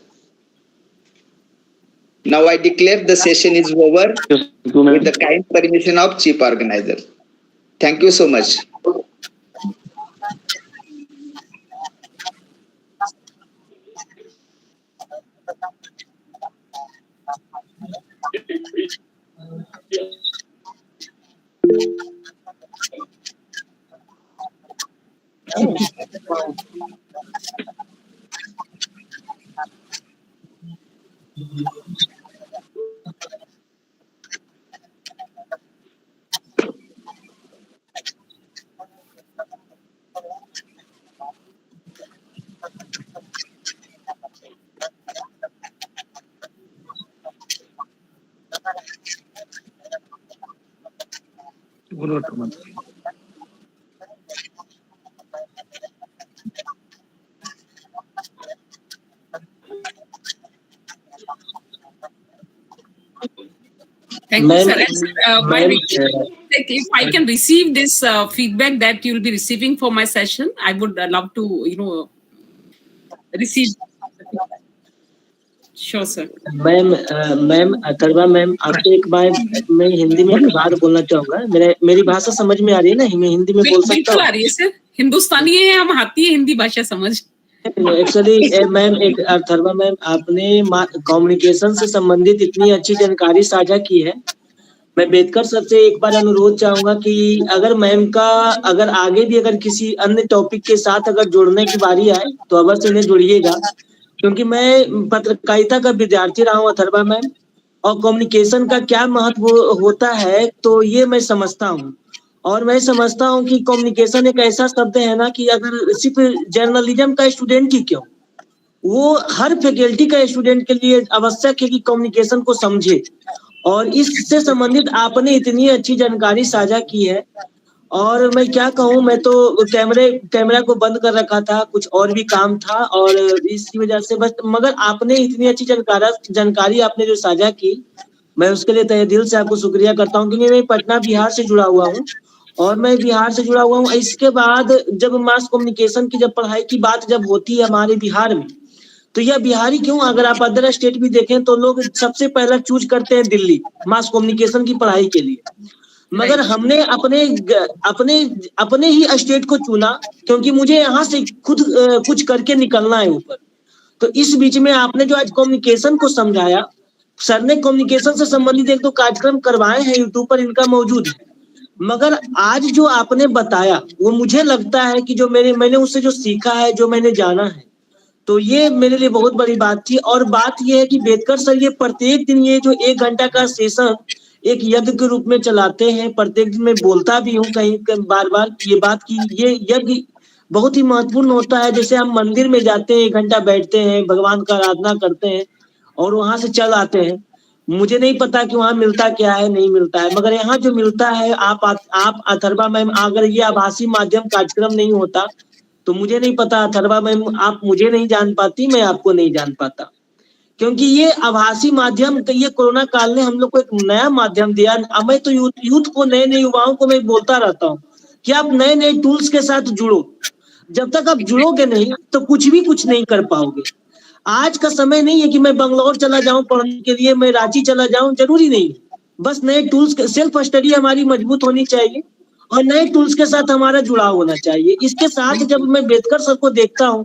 Now I declare the session is over with the kind permission of chief organizer. Thank you so much. Thank you, sir. And, my request is, if I can receive this feedback that you'll be receiving for my session, I would love to, receive. Sure, sir. Ma'am Atharva ma'am, आपसे एक बार मैं हिंदी में एक बात बोलना चाहूंगा. मेरी भाषा समझ में आ रही है ना? मैं हिंदी में बोल सकता हूँ? बिल्कुल आ रही है सर. हिंदुस्तानी है, हम आती है हिंदी भाषा समझ. एक्चुअली मैम, एक अथर्वा मैम, आपने कम्युनिकेशन से संबंधित इतनी अच्छी जानकारी साझा की है। मैं बेदकर सर से एक बार अनुरोध चाहूंगा कि अगर मैम का अगर आगे भी अगर किसी अन्य टॉपिक के साथ अगर जुड़ने की बारी आए तो अवश्य इन्हें जुड़िएगा, क्योंकि मैं पत्रकारिता का विद्यार्थी रहा हूँ अथर्वा मैम, और कम्युनिकेशन का क्या महत्व होता है तो ये मैं समझता हूँ। और मैं समझता हूँ कि कम्युनिकेशन एक ऐसा शब्द है ना कि अगर सिर्फ जर्नलिज्म का स्टूडेंट ही क्यों, वो हर फैकल्टी का स्टूडेंट के लिए आवश्यक है कि कम्युनिकेशन को समझे। और इससे संबंधित आपने इतनी अच्छी जानकारी साझा की है, और मैं क्या कहूँ, मैं तो कैमरा को बंद कर रखा था, कुछ और भी काम था और इसी वजह से बस, मगर आपने इतनी अच्छी जानकारी आपने जो साझा की, मैं उसके लिए तहे दिल से आपको शुक्रिया करता हूँ, क्योंकि मैं पटना बिहार से जुड़ा हुआ हूँ और मैं बिहार से जुड़ा हुआ हूँ। इसके बाद जब मास कम्युनिकेशन की जब पढ़ाई की बात जब होती है हमारे बिहार में, तो यह बिहारी क्यों, अगर आप अदर स्टेट भी देखें तो लोग सबसे पहला चूज करते हैं दिल्ली मास कम्युनिकेशन की पढ़ाई के लिए, मगर हमने अपने अपने अपने ही स्टेट को चुना, क्योंकि मुझे यहाँ से खुद कुछ करके निकलना है ऊपर। तो इस बीच में आपने जो आज कम्युनिकेशन को समझाया, सर ने कम्युनिकेशन से संबंधित एक दो कार्यक्रम करवाए हैं यूट्यूब पर, इनका मौजूद है, मगर आज जो आपने बताया वो मुझे लगता है कि जो मैंने उससे जो सीखा है, जो मैंने जाना है, तो ये मेरे लिए बहुत बड़ी बात थी। और बात ये है कि बेदकर सर ये प्रत्येक दिन ये जो 1 घंटा का सेशन एक यज्ञ के रूप में चलाते हैं, प्रत्येक दिन मैं बोलता भी हूँ कहीं बार बार ये बात की ये यज्ञ बहुत ही महत्वपूर्ण होता है। जैसे हम मंदिर में जाते हैं, 1 घंटा बैठते हैं, भगवान का आराधना करते हैं और वहां से चल आते हैं। मुझे नहीं पता कि वहां मिलता क्या है, नहीं मिलता है, मगर यहाँ जो मिलता है, आप अथर्वा मैम, अगर ये आभासी माध्यम कार्यक्रम नहीं होता तो मुझे नहीं पता अथर्वा मैम, आप मुझे नहीं जान पाती, मैं आपको नहीं जान पाता, क्योंकि ये आभासी माध्यम, ये कोरोना काल ने हम लोग को एक नया माध्यम दिया। मैं तो यूथ को, नए नए युवाओं को मैं बोलता रहता हूँ कि आप नए नए टूल्स के साथ जुड़ो। जब तक आप जुड़ोगे नहीं तो कुछ नहीं कर पाओगे। आज का समय नहीं है कि मैं बंगलौर चला जाऊं पढ़ने के लिए, मैं रांची चला जाऊं, जरूरी नहीं है। बस नए टूल्स, सेल्फ स्टडी हमारी मजबूत होनी चाहिए और नए टूल्स के साथ हमारा जुड़ाव होना चाहिए। इसके साथ जब मैं बेदकर सर को देखता हूँ,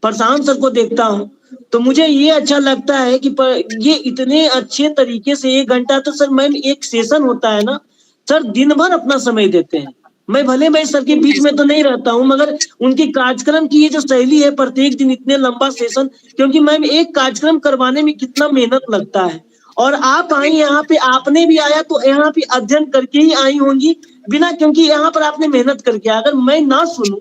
प्रशांत सर को देखता हूँ, तो मुझे ये अच्छा लगता है कि ये इतने अच्छे तरीके से 1 घंटा, तो सर मैम एक सेशन होता है ना सर, दिन भर अपना समय देते हैं। मैं सर के बीच में तो नहीं रहता हूँ, मगर उनकी कार्यक्रम की ये जो शैली है, प्रत्येक दिन इतने लंबा सेशन, क्योंकि मैम एक कार्यक्रम करवाने में कितना मेहनत लगता है। और आप आई यहाँ पे, आपने भी आया तो यहाँ पे अध्ययन करके ही आई होंगी, बिना, क्योंकि यहाँ पर आपने मेहनत करके, अगर मैं ना सुनूं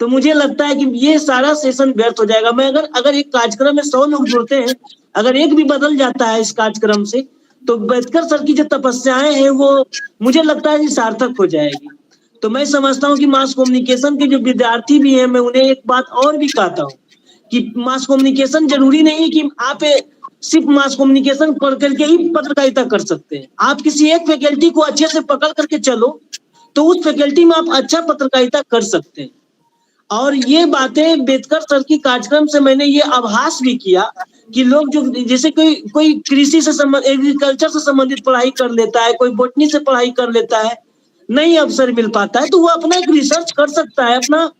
तो मुझे लगता है कि ये सारा सेशन व्यर्थ हो जाएगा। मैं अगर एक कार्यक्रम में 100 लोग जुड़ते हैं, अगर एक भी बदल जाता है इस कार्यक्रम से, तो बेदकर सर की जो तपस्याएं हैं वो मुझे लगता है कि सार्थक हो जाएगी। तो मैं समझता हूँ कि मास कम्युनिकेशन के जो विद्यार्थी भी हैं, मैं उन्हें एक बात और भी कहता हूँ कि मास कम्युनिकेशन जरूरी नहीं है कि आप सिर्फ मास कम्युनिकेशन पढ़ करके ही पत्रकारिता कर सकते हैं। आप किसी एक फैकल्टी को अच्छे से पकड़ करके चलो तो उस फैकल्टी में आप अच्छा पत्रकारिता कर सकते हैं। और ये बातें बेदकर सर की कार्यक्रम से मैंने ये आभास भी किया कि लोग जो, जैसे कोई कृषि से संबंधित, एग्रीकल्चर से संबंधित पढ़ाई कर लेता है, कोई बोटनी से पढ़ाई कर लेता है, नहीं अवसर मिल पाता है तो वो अपना एक रिसर्च कर सकता है, अपना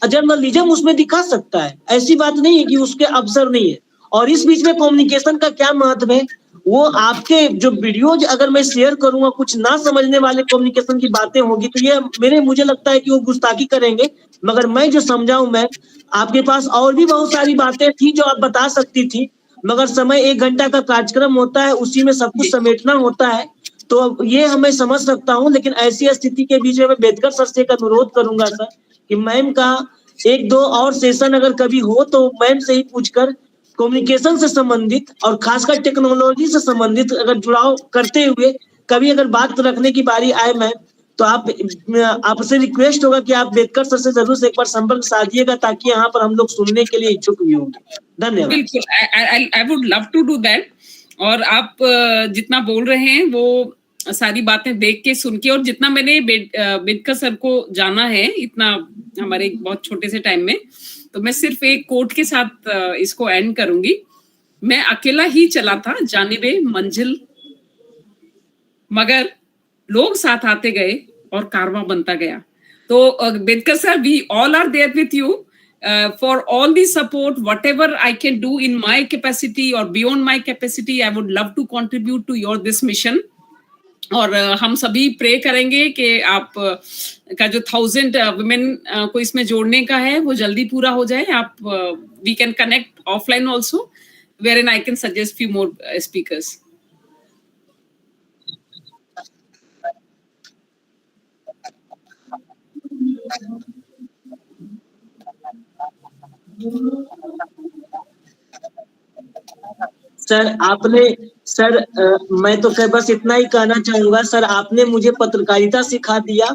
जर्नलिज्म उसमें दिखा सकता है। ऐसी बात नहीं है कि उसके अवसर नहीं है। और इस बीच में कम्युनिकेशन का क्या महत्व है, वो आपके जो वीडियोज अगर मैं शेयर करूंगा, कुछ ना समझने वाले कम्युनिकेशन की बातें होगी तो ये मुझे लगता है कि वो गुस्ताखी करेंगे, मगर मैं जो समझाऊं, मैं आपके पास और भी बहुत सारी बातें थी जो आप बता सकती थी, मगर समय 1 घंटा का कार्यक्रम होता है, उसी में सब कुछ समेटना होता है, तो ये हमें समझ सकता हूँ। लेकिन ऐसी स्थिति के बीच में मैं बेदकर सर से एक अनुरोध करूंगा सर कि मैम का 1-2 और सेशन अगर कभी हो तो मैम से ही पूछकर कम्युनिकेशन से संबंधित और खासकर टेक्नोलॉजी से संबंधित अगर जुड़ाव करते हुए कभी अगर बात रखने की बारी आए मैम, तो आपसे रिक्वेस्ट होगा कि आप बेदकर सर से जरूर से एक बार संपर्क साधिएगा, ताकि यहाँ पर हम लोग सुनने के लिए इच्छुक भी होंगे। धन्यवाद। बिल्कुल, I would love to do that. और आप जितना बोल रहे हैं वो सारी बातें देख के, सुन के, और जितना मैंने बेदकर सर को जाना है इतना हमारे बहुत छोटे से टाइम में, तो मैं सिर्फ एक कोट के साथ इसको एंड करूंगी। मैं अकेला ही चला था जानिबे मंजिल, मगर लोग साथ आते गए और कारवां बनता गया। तो Bedkar sir, we all are there with you. for all the support, whatever I can do in my capacity or beyond my capacity, I would love to contribute to your this mission. और हम सभी pray करेंगे कि आप का जो 1000 women को इसमें जोड़ने का है वो जल्दी पूरा हो जाए. आप we can connect offline also, wherein I can suggest few more speakers. Sir मैं तो बस इतना ही कहना चाहूंगा सर, आपने मुझे पत्रकारिता सिखा दिया,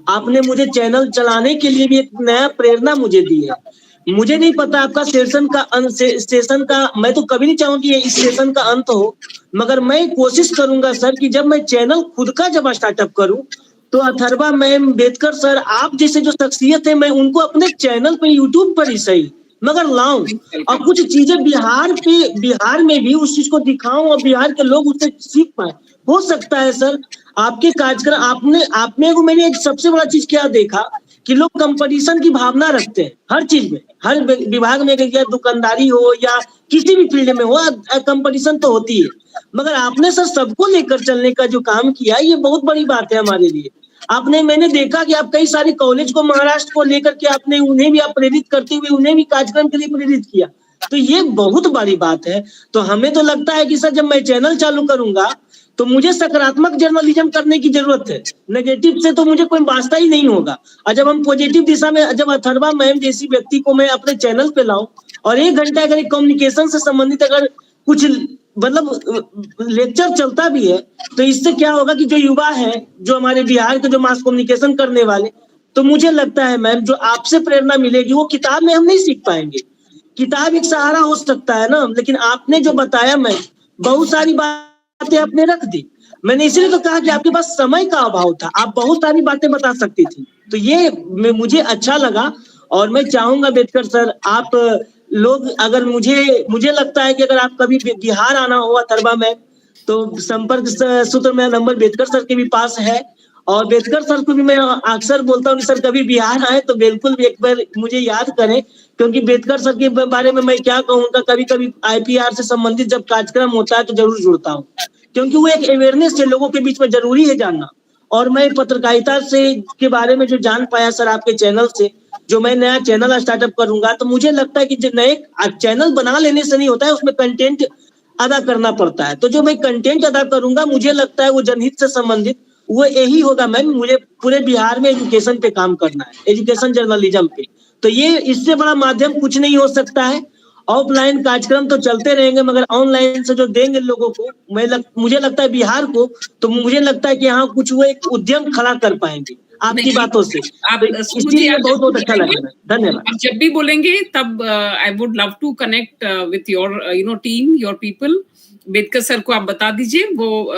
आपने मुझे चैनल चलाने के लिए भी एक नया प्रेरणा मुझे दी है. मुझे नहीं पता आपका सेशन का मैं तो कभी नहीं चाहूंगा कि इस सेशन का अंत हो, मगर मैं कोशिश करूंगा सर कि जब मैं चैनल खुद का जब स्टार्टअप करूं तो अथर्वा मैम, बेदकर सर, आप जैसे जो शख्सियत है मैं उनको अपने चैनल पे यूट्यूब पर ही सही मगर लाऊं और कुछ चीजें बिहार में भी उस चीज को दिखाऊं और बिहार के लोग उससे सीख पाए. हो सकता है सर आपके कार्यक्रम आपने को मैंने एक सबसे बड़ा चीज क्या देखा कि लोग कंपटीशन की भावना रखते हैं हर चीज में, हर विभाग में, या दुकानदारी हो या किसी भी फील्ड में हो, कंपटीशन तो होती है, मगर आपने सर सबको लेकर चलने का जो काम किया ये बहुत बड़ी बात है हमारे लिए. मैंने देखा कि आप कई सारे कॉलेज को महाराष्ट्र को लेकर के आपने उन्हें भी आप प्रेरित करते हुए उन्हें भी कार्यक्रम के लिए प्रेरित किया, तो ये बहुत बड़ी बात है. तो हमें तो लगता है कि सर जब मैं चैनल चालू करूंगा तो मुझे सकारात्मक जर्नलिज्म करने की जरूरत है, नेगेटिव से तो मुझे कोई वास्ता ही नहीं होगा. और जब हम पॉजिटिव दिशा में, जब अथर्वा मैम जैसी व्यक्ति को मैं अपने चैनल पे लाऊं और 1 घंटा अगर कम्युनिकेशन से संबंधित अगर कुछ मतलब लेक्चर चलता भी है तो इससे क्या होगा कि जो युवा है, जो हमारे बिहार के जो मास कम्युनिकेशन करने वाले, तो मुझे लगता है मैम जो आपसे प्रेरणा मिलेगी वो किताब में हम नहीं सीख पाएंगे. किताब एक सहारा हो सकता है ना, लेकिन आपने जो बताया मैम, बहुत सारी बातें आपने रख दी. मैंने इसलिए तो कहा कि आपके पास समय का अभाव था, आप बहुत सारी बातें बता सकती थी, तो ये मुझे अच्छा लगा. और मैं चाहूंगा बेदकर सर, आप लोग अगर मुझे लगता है कि अगर आप कभी बिहार आना हो अथर्वा में तो संपर्क सूत्र मेरा नंबर बेदकर सर के भी पास है. और बेदकर सर को भी मैं अक्सर बोलता हूँ कि सर कभी बिहार आए तो बिल्कुल भी एक बार मुझे याद करें, क्योंकि बेदकर सर के बारे में मैं क्या कहूँगा, कभी कभी IPR से संबंधित जब कार्यक्रम होता है तो जरूर जुड़ता हूँ, क्योंकि वो एक अवेयरनेस है, लोगों के बीच में जरूरी है जानना. और मैं पत्रकारिता से के बारे में जो जान पाया सर आपके चैनल से, जो मैं नया चैनल स्टार्टअप करूंगा तो मुझे लगता है कि जो नए चैनल बना लेने से नहीं होता है, उसमें कंटेंट अदा करना पड़ता है. तो जो मैं कंटेंट अदा करूंगा मुझे लगता है वो जनहित से संबंधित वो यही होगा मैम. मुझे पूरे बिहार में एजुकेशन पे काम करना है, एजुकेशन जर्नलिज्म पे, तो ये इससे बड़ा माध्यम कुछ नहीं हो सकता है. ऑफलाइन कार्यक्रम तो चलते रहेंगे मगर ऑनलाइन से जो देंगे लोगों को, मुझे लगता है बिहार को, तो मुझे लगता है कि यहाँ कुछ वो एक उद्यम खड़ा कर पाएंगे आपकी बातों से. आप इसलिए बहुत बहुत अच्छा लगा. धन्यवाद. आप जब भी बोलेंगे तब I would love to connect with your team, your people. Bedkar sir को आप बता दीजिए, वो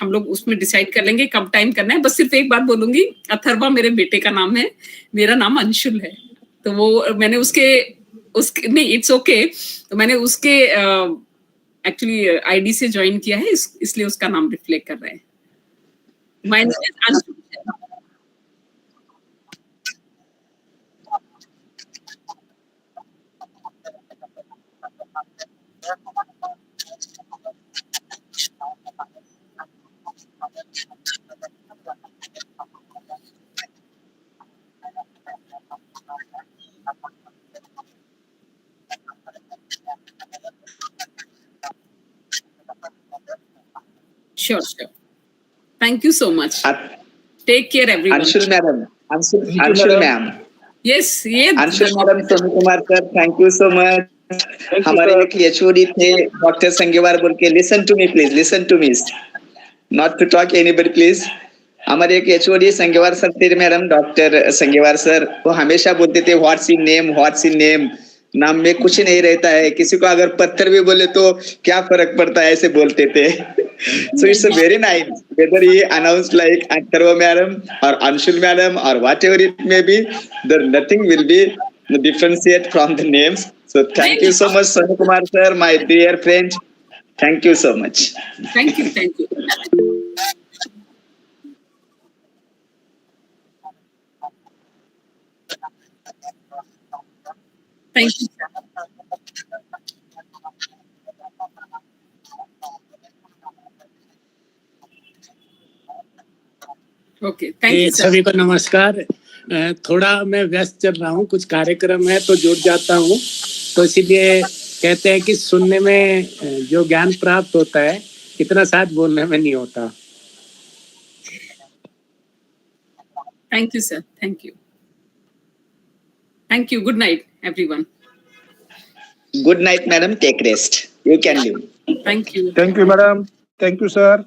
हम लोग उसमें डिसाइड कर लेंगे कब टाइम करना है. बस सिर्फ एक बात बोलूंगी, अथर्वा मेरे बेटे का नाम है, मेरा नाम अंशुल है, तो वो मैंने उसके नहीं, इट्स ओके, तो मैंने उसके एक्चुअली ID से ज्वाइन किया है, इसलिए उसका नाम रिफ्लेक्ट कर रहा है. My name is Anshul. Sure. Thank you so much. Take care, everyone. Anshul madam, Anshul ma'am. Yes, Anshul madam, Sonu Kumar sir, thank you so much. हमारे एक HOD थे डॉक्टर संगेवार बोल के, listen to me please, listen to me, not to talk anybody please. हमारे एक HOD Sangewar sir थे madam, doctor Sangewar sir, वो हमेशा बोलते थे what's in name, what's in name, नाम में कुछ नहीं रहता है, किसी को अगर पत्थर भी बोले तो क्या फर्क पड़ता है, ऐसे बोलते थे. So it's a very nice whether he announced like Antarva madam or Anshul madam or whatever it may be, there nothing will be differentiate from the names. So thank you so much Sonu Kumar sir, my dear friend, thank you so much. Thank you. Thank you, sir. Okay, thank you, sir. सभी को नमस्कार। थोड़ा मैं व्यस्त चल रहा हूँ, कुछ कार्यक्रम है तो जुड़ जाता हूँ, तो इसीलिए कहते हैं कि सुनने में जो ज्ञान प्राप्त होता है इतना साथ बोलने में नहीं होता। Thank you, sir. Thank you. Thank you. Good night, everyone. Good night, madam. Take rest. You can leave. Thank you. Thank you, madam. Thank you, sir.